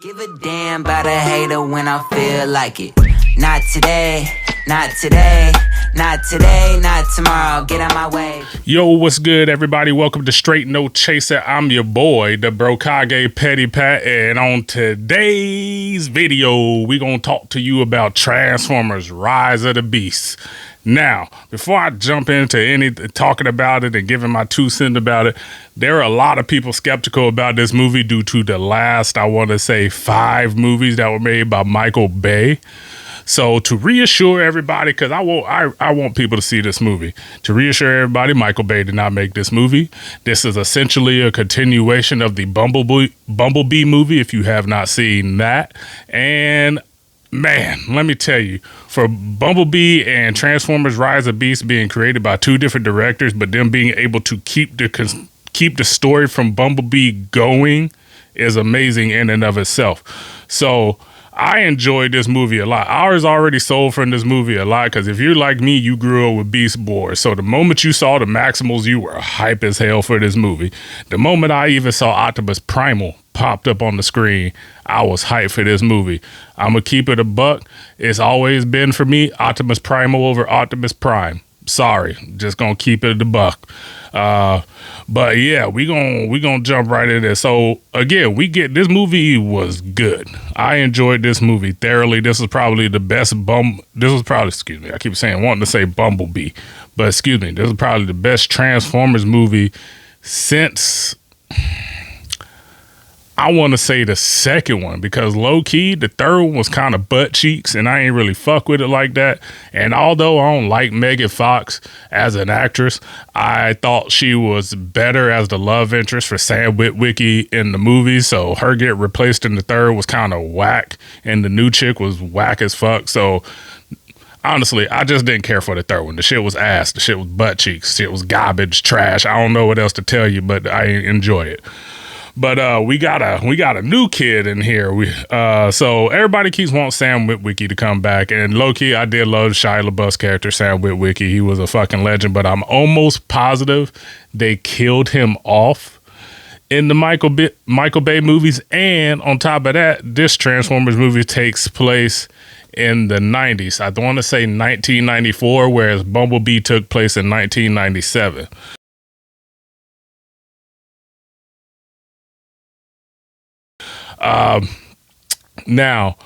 Give a damn about a hater when I feel like it. Not today, not today, not today, not tomorrow. Get out my way. Yo, what's good, everybody? Welcome to Straight No Chaser. I'm your boy, the Bro-Kage Petty Pat, and on today's video, we're gonna talk to you about Transformers: Rise of the Beast. Now, before I jump into talking about it and giving my 2 cents about it, there are a lot of people skeptical about this movie due to the last, I want to say, 5 movies that were made by Michael Bay. So to reassure everybody, because I want people to see this movie. To reassure everybody, Michael Bay did not make this movie. This is essentially a continuation of the Bumblebee movie, if you have not seen that. And man, let me tell you, for Bumblebee and Transformers: Rise of Beast being created by 2 different directors, but them being able to keep the story from Bumblebee going is amazing in and of itself. So I enjoyed this movie a lot. I was already sold from this movie a lot because if you're like me, you grew up with Beast Boys. So the moment you saw the Maximals, you were hype as hell for this movie. The moment I even saw Optimus Primal popped up on the screen, I was hyped for this movie. I'm going to keep it a buck. It's always been for me Optimus Primal over Optimus Prime. Sorry, just gonna keep it a buck. But yeah, we gonna jump right in there. So again, this movie was good. I enjoyed this movie thoroughly. This was probably the best excuse me, I keep wanting to say Bumblebee, but excuse me, this is probably the best Transformers movie since, I want to say, the second one, because low-key, the third one was kind of butt cheeks, and I ain't really fuck with it like that. And although I don't like Megan Fox as an actress, I thought she was better as the love interest for Sam Witwicky in the movie, so her get replaced in the third was kind of whack, and the new chick was whack as fuck. So honestly, I just didn't care for the third one. The shit was ass. The shit was butt cheeks. Shit was garbage, trash. I don't know what else to tell you, but I enjoy it. But we got a new kid in here. So everybody keeps wanting Sam Witwicky to come back, and low-key, I did love Shia LaBeouf's character, Sam Witwicky. He was a fucking legend, but I'm almost positive they killed him off in the Michael Bay movies. And on top of that, this Transformers movie takes place in the 90s. I want to say 1994, whereas Bumblebee took place in 1997. Now,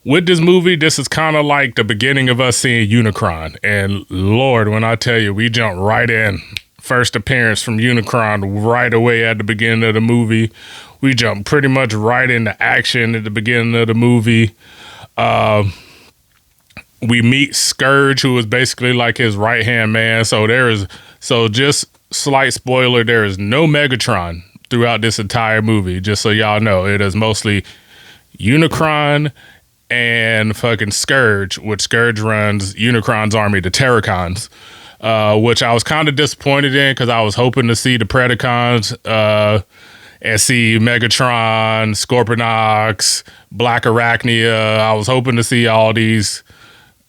with this movie, this is kind of like the beginning of us seeing Unicron. And Lord, when I tell you, we jumped right in. First appearance from Unicron right away at the beginning of the movie. We jumped pretty much right into action at the beginning of the movie. We meet Scourge, who is basically like his right-hand man. So just slight spoiler, there is no Megatron throughout this entire movie, just so y'all know. It is mostly Unicron and fucking Scourge, which Scourge runs Unicron's army, the Terracons, which I was kind of disappointed in because I was hoping to see the Predacons and see Megatron, Scorponok, Black Arachnia. I was hoping to see all these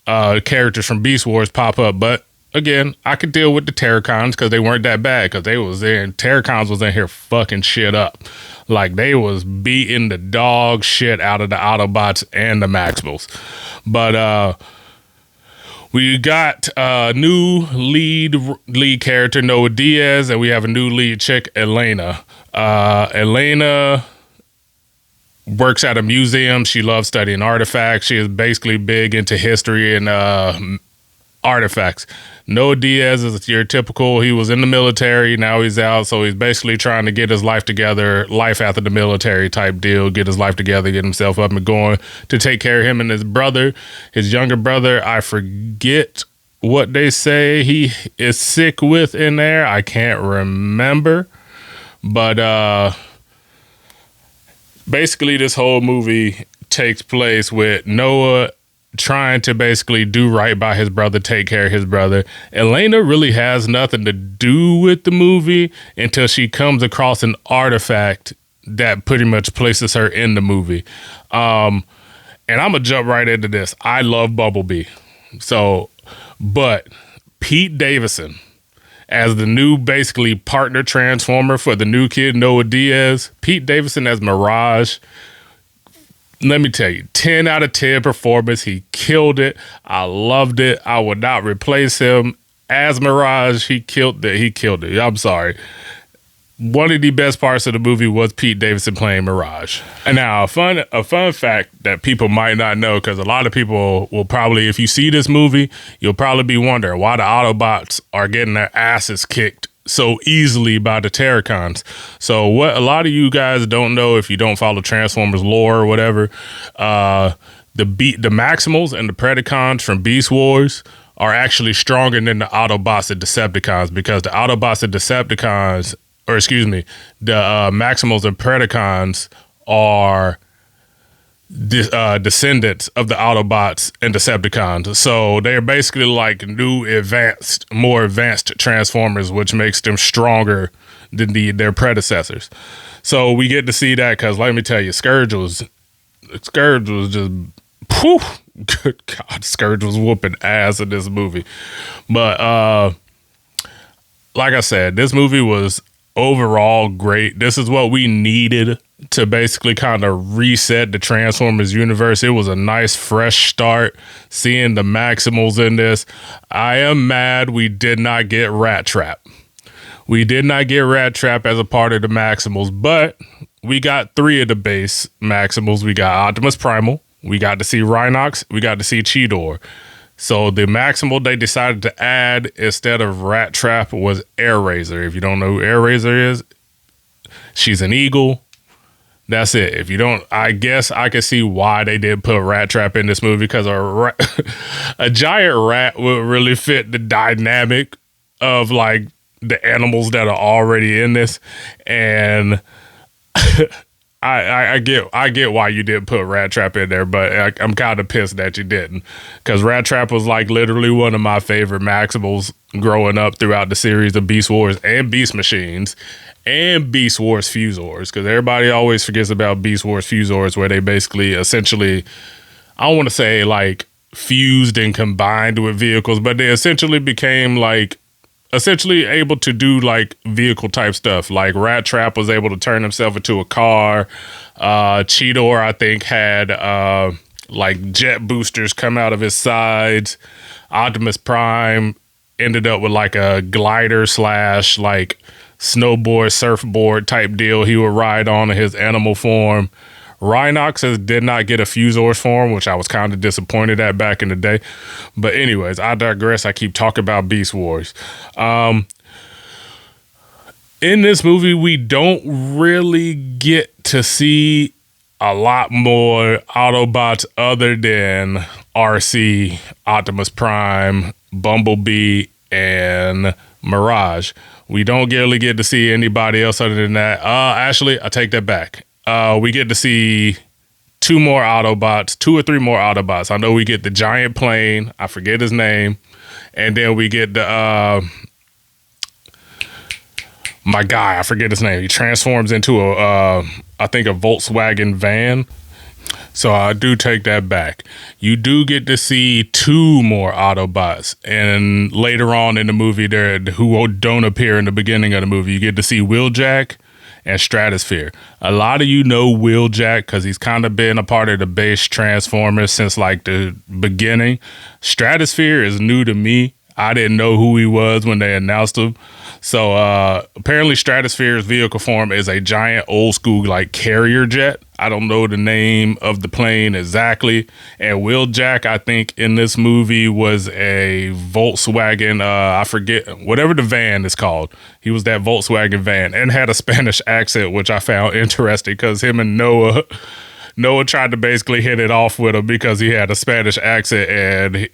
characters from Beast Wars pop up, but again, I could deal with the Terracons because they weren't that bad, because they was there, and Terracons was in here fucking shit up. Like, they was beating the dog shit out of the Autobots and the Maximals. But we got a new lead character, Noah Diaz, and we have a new lead chick, Elena. Elena works at a museum. She loves studying artifacts. She is basically big into history and artifacts. Noah Diaz is your typical, he was in the military, now he's out, so he's basically trying to get his life together, life after the military type deal, get his life together, get himself up and going to take care of him and his brother. His younger brother, I forget what they say he is sick with in there. I can't remember. But basically this whole movie takes place with Noah trying to basically do right by his brother, take care of his brother. Elena really has nothing to do with the movie until she comes across an artifact that pretty much places her in the movie. And I'm gonna jump right into this. I love Bumblebee. But Pete Davidson as the new basically partner Transformer for the new kid, Noah Diaz. Pete Davidson as Mirage. let me tell you, 10 out of 10 performance. He killed it. I loved it. I would not replace him as Mirage. He killed it. He killed it. I'm sorry. One of the best parts of the movie was Pete Davidson playing Mirage. And now a fun fact that people might not know, because a lot of people will probably, if you see this movie, you'll probably be wondering why the Autobots are getting their asses kicked so easily by the Terracons. So what a lot of you guys don't know, if you don't follow Transformers lore or whatever, the Maximals and the Predacons from Beast Wars are actually stronger than the Autobots and Decepticons, because the Autobots and Decepticons, or excuse me, the Maximals and Predacons are descendants of the Autobots and Decepticons. So they're basically like more advanced Transformers, which makes them stronger than their predecessors. So we get to see that, because let me tell you, Scourge was just, poof, good God, Scourge was whooping ass in this movie. But like I said, this movie was overall great. This is what we needed to basically kind of reset the Transformers universe. It was a nice fresh start seeing the Maximals in this. I am mad we did not get Rat Trap. We did not get Rat Trap as a part of the Maximals, but we got 3 of the base Maximals. We got Optimus Primal, we got to see Rhinox, we got to see Cheetor. So the Maximal they decided to add instead of Rat Trap was Air Razor. If you don't know who Air Razor is, she's an eagle. That's it. If you don't, I guess I can see why they did put Rat Trap in this movie, because a giant rat would really fit the dynamic of like the animals that are already in this. And I get why you didn't put Rat Trap in there, but I'm kind of pissed that you didn't, because Rat Trap was like literally one of my favorite Maximals growing up throughout the series of Beast Wars and Beast Machines and Beast Wars Fusors, because everybody always forgets about Beast Wars Fusors, where they basically essentially, I don't want to say like fused and combined with vehicles, but they essentially became like able to do like vehicle type stuff. Like Rat Trap was able to turn himself into a car. Cheetor, I think, had like jet boosters come out of his sides. Optimus Prime ended up with like a glider / like snowboard, surfboard type deal he would ride on in his animal form. Rhinox did not get a Fusor's form, which I was kind of disappointed at back in the day. But anyways, I digress. I keep talking about Beast Wars. In this movie, we don't really get to see a lot more Autobots other than RC, Optimus Prime, Bumblebee, and Mirage. We don't really get to see anybody else other than that. Actually, I take that back. We get to see 2 or 3 more Autobots. I know we get the giant plane. I forget his name. And then we get the, my guy, I forget his name. He transforms into I think a Volkswagen van. So I do take that back. You do get to see 2 more Autobots, and later on in the movie, who don't appear in the beginning of the movie, you get to see Wheeljack and Stratosphere. A lot of you know Wheeljack because he's kind of been a part of the base Transformers since like the beginning. Stratosphere is new to me. I didn't know who he was when they announced him. So apparently Stratosphere's vehicle form is a giant old school like carrier jet. I don't know the name of the plane exactly. And Wheeljack, I think in this movie was a Volkswagen, I forget, whatever the van is called. He was that Volkswagen van and had a Spanish accent, which I found interesting because him and Noah tried to basically hit it off with him because he had a Spanish accent, and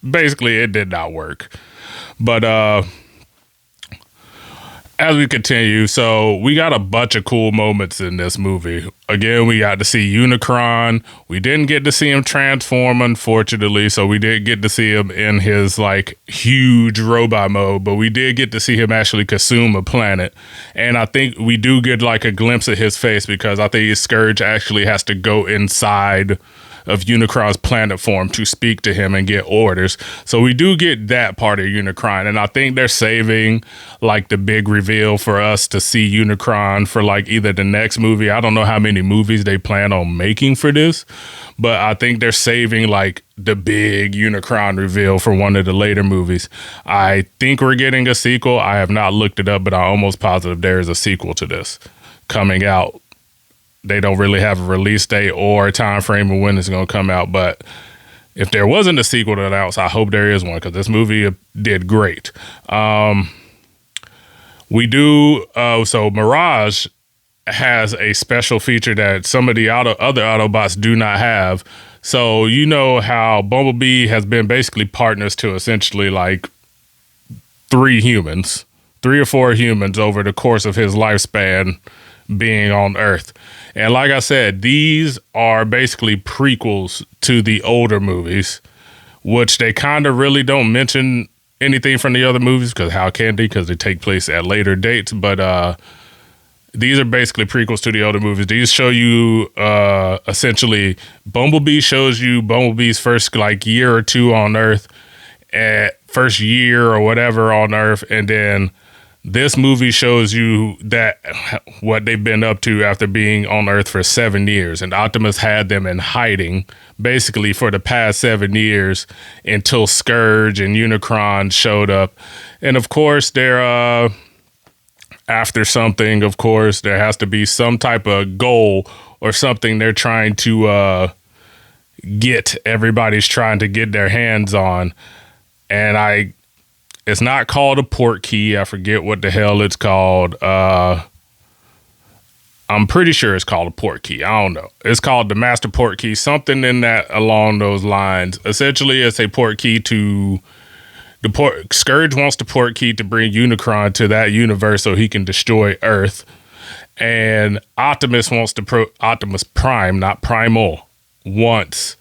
basically it did not work. But as we continue, so we got a bunch of cool moments in this movie. Again, we got to see Unicron. We didn't get to see him transform, unfortunately, so we did get to see him in his like huge robot mode, but we did get to see him actually consume a planet. And I think we do get like a glimpse of his face because I think his Scourge actually has to go inside of Unicron's planet form to speak to him and get orders. So we do get that part of Unicron, and I think they're saving like the big reveal for us to see Unicron for like either the next movie. I don't know how many movies they plan on making for this, but I think they're saving like the big Unicron reveal for one of the later movies. I think we're getting a sequel. I have not looked it up, but I'm almost positive there is a sequel to this coming out. They don't really have a release date or a time frame of when it's going to come out, but if there wasn't a sequel to announce, I hope there is one, because this movie did great. We do, so Mirage has a special feature that some of the other Autobots do not have. So you know how Bumblebee has been basically partners to essentially like 3 or 4 humans over the course of his lifespan being on Earth. And like I said, these are basically prequels to the older movies, which they kind of really don't mention anything from the other movies, because how can they? Because they take place at later dates. But these are basically prequels to the older movies. These show you essentially Bumblebee shows you Bumblebee's first like year or two on Earth, first year or whatever on Earth, and then this movie shows you that what they've been up to after being on Earth for 7 years. And Optimus had them in hiding basically for the past 7 years until Scourge and Unicron showed up. And of course, they're after something. Of course, there has to be some type of goal or something they're trying to get. Everybody's trying to get their hands on. And it's not called a port key. I forget what the hell it's called. I'm pretty sure it's called a port key. I don't know. It's called the master port key, something in that along those lines. Essentially, it's a port key to the port. Scourge wants the port key to bring Unicron to that universe so he can destroy Earth. And Optimus wants Optimus Prime, not Primal, wants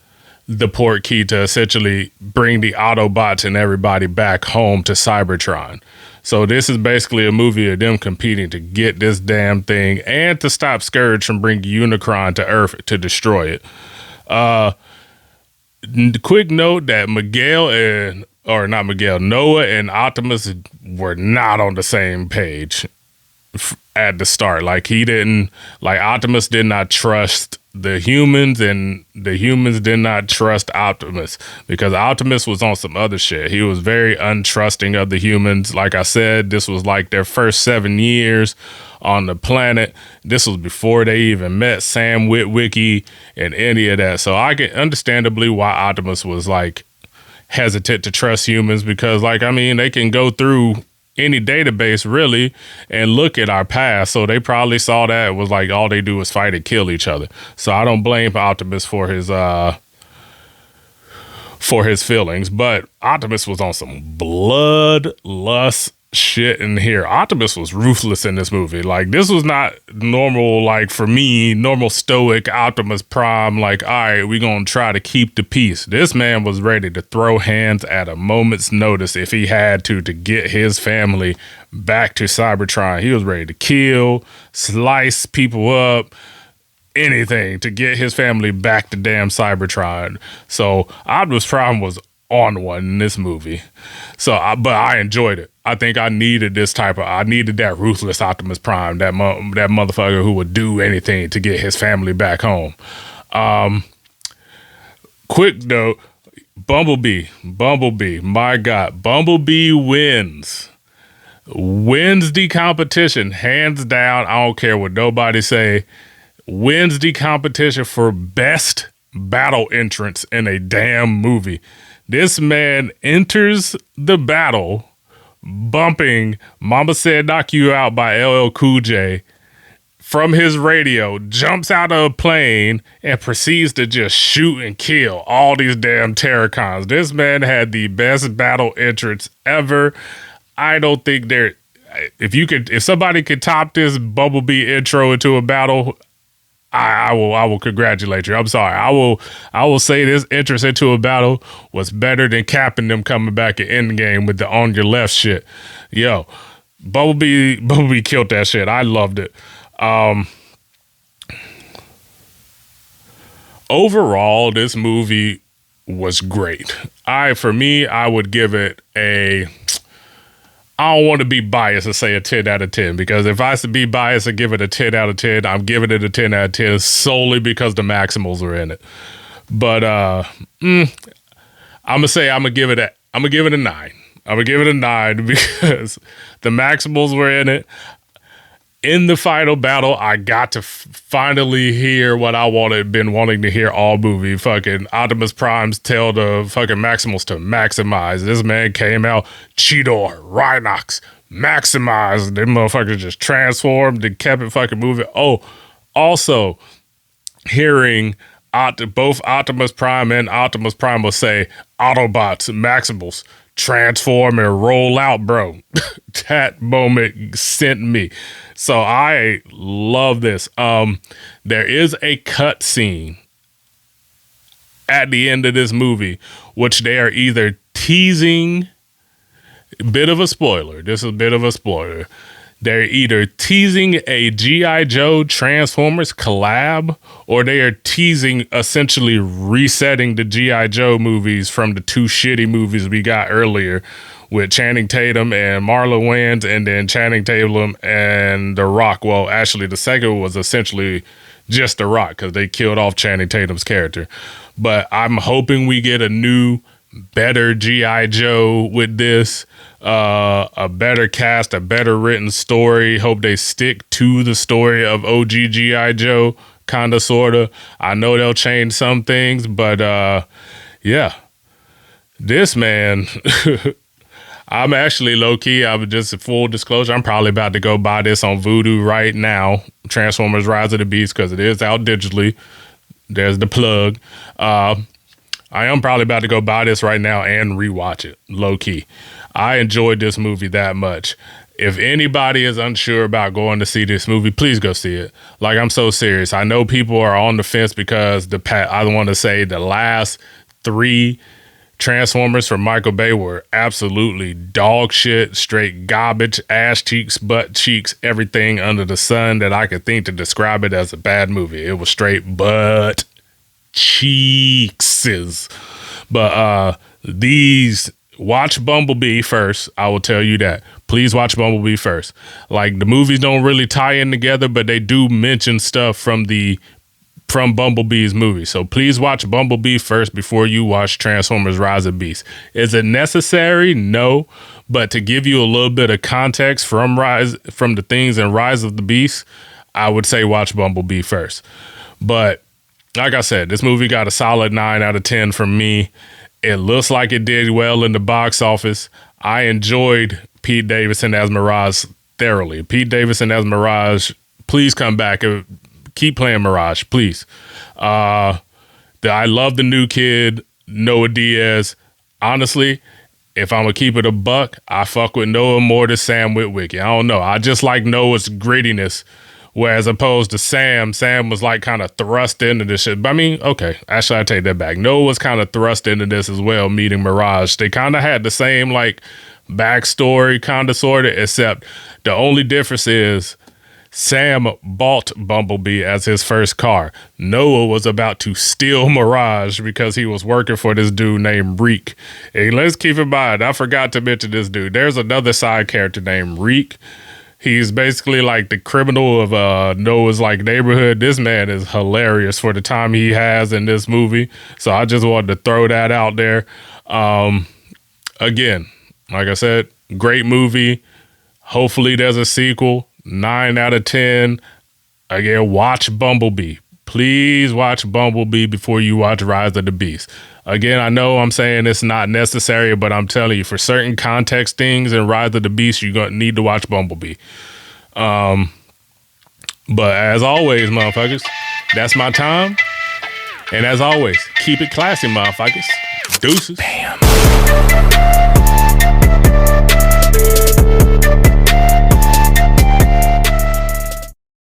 the port key to essentially bring the Autobots and everybody back home to Cybertron. So this is basically a movie of them competing to get this damn thing and to stop Scourge from bringing Unicron to Earth to destroy it. Quick note that Noah and Optimus were not on the same page at the start. Optimus did not trust the humans, and the humans did not trust Optimus because Optimus was on some other shit. He was very untrusting of the humans. Like I said, this was like their first 7 years on the planet. This was before they even met Sam Witwicky and any of that. So I get understandably why Optimus was like hesitant to trust humans, because they can go through any database really and look at our past. So they probably saw that it was like all they do is fight and kill each other. So I don't blame Optimus for his feelings, but Optimus was on some bloodlust shit in here. Optimus was ruthless in this movie. Like, this was not normal, like for me, normal stoic Optimus Prime, like, all right, we're gonna try to keep the peace. This man was ready to throw hands at a moment's notice if he had to get his family back to Cybertron. He was ready to kill, slice people up, anything to get his family back to damn Cybertron. So Optimus Prime was on one in this movie. But I enjoyed it. I think I needed I needed that ruthless Optimus Prime, that motherfucker who would do anything to get his family back home. Quick note, Bumblebee, my God, Bumblebee wins the competition, hands down. I don't care what nobody say, wins the competition for best battle entrance in a damn movie. This man enters the battle bumping Mama Said Knock You Out by LL Cool J from his radio, jumps out of a plane, and proceeds to just shoot and kill all these damn Terracons. This man had the best battle entrance ever. I don't think if somebody could top this Bumblebee intro into a battle, I will congratulate you. I'm sorry. I will say this entrance into a battle was better than capping them coming back at Endgame with the on your left shit. Yo, Bumblebee killed that shit. I loved it. overall, this movie was great. For me, I would give it I don't want to be biased and say a 10 out of 10, because if I should be biased and give it a 10 out of 10, I'm giving it a 10 out of 10 solely because the Maximals are in it. But I'm gonna give it a 9. I'm gonna give it a 9 because the Maximals were in it. In the final battle, I got to finally hear what I been wanting to hear all movie. Fucking Optimus Prime's tell the fucking Maximals to maximize. This man came out, Cheetor, Rhinox, maximize. Them motherfuckers just transformed and kept it fucking moving. Oh, also hearing both Optimus Prime and Optimus Prime will say, Autobots, Maximals, transform and roll out, bro. That moment sent me. So I love this. There is a cut scene at the end of this movie, which they are either teasing, bit of a spoiler. This is a bit of a spoiler. They're either teasing a G.I. Joe Transformers collab, or they are teasing essentially resetting the G.I. Joe movies from the 2 shitty movies we got earlier with Channing Tatum and Marlon Wayans, and then Channing Tatum and The Rock. Well, actually, the second was essentially just The Rock because they killed off Channing Tatum's character. But I'm hoping we get a new, better G.I. Joe with this. A better cast, a better written story. Hope they stick to the story of OG G.I. Joe, kind of, sort of. I know they'll change some things, but yeah. This man, I'm actually low-key, I'm just full disclosure, I'm probably about to go buy this on Vudu right now, Transformers Rise of the Beast, because it is out digitally. There's the plug. I am probably about to go buy this right now and rewatch it, low-key. I enjoyed this movie that much. If anybody is unsure about going to see this movie, please go see it. Like, I'm so serious. I know people are on the fence because I want to say the last 3 Transformers from Michael Bay were absolutely dog shit, straight garbage, ass cheeks, butt cheeks, everything under the sun that I could think to describe it as a bad movie. It was straight butt cheeks. But watch Bumblebee first. I will tell you that. Please watch Bumblebee first. Like, the movies don't really tie in together, but they do mention stuff from Bumblebee's movie. So please watch Bumblebee first before you watch Transformers Rise of Beast. Is it necessary? No. But to give you a little bit of context from the things in Rise of the Beast, I would say watch Bumblebee first. But like I said, this movie got a solid 9 out of 10 from me. It looks like it did well in the box office. I enjoyed Pete Davidson as Mirage thoroughly. Pete Davidson as Mirage, please come back. Keep playing Mirage, please. I love the new kid, Noah Diaz. Honestly, if I'm going to keep it a buck, I fuck with Noah more than Sam Witwicky. I don't know. I just like Noah's grittiness, whereas opposed to Sam was like kind of thrust into this shit. But I mean, okay, actually I take that back. Noah was kind of thrust into this as well, meeting Mirage. They kind of had the same like backstory, kind of, sort of, except the only difference is Sam bought Bumblebee as his first car. Noah was about to steal Mirage because he was working for this dude named Reek. And let's keep in mind, I forgot to mention this dude. There's another side character named Reek. He's basically like the criminal of Noah's like neighborhood. This man is hilarious for the time he has in this movie. So I just wanted to throw that out there. Again, like I said, great movie. Hopefully there's a sequel. 9 out of 10. Again, watch Bumblebee. Please watch Bumblebee before you watch Rise of the Beast. Again, I know I'm saying it's not necessary, but I'm telling you, for certain context things in Rise of the Beast, you're going to need to watch Bumblebee. But as always, motherfuckers, that's my time. And as always, keep it classy, motherfuckers. Deuces. Bam.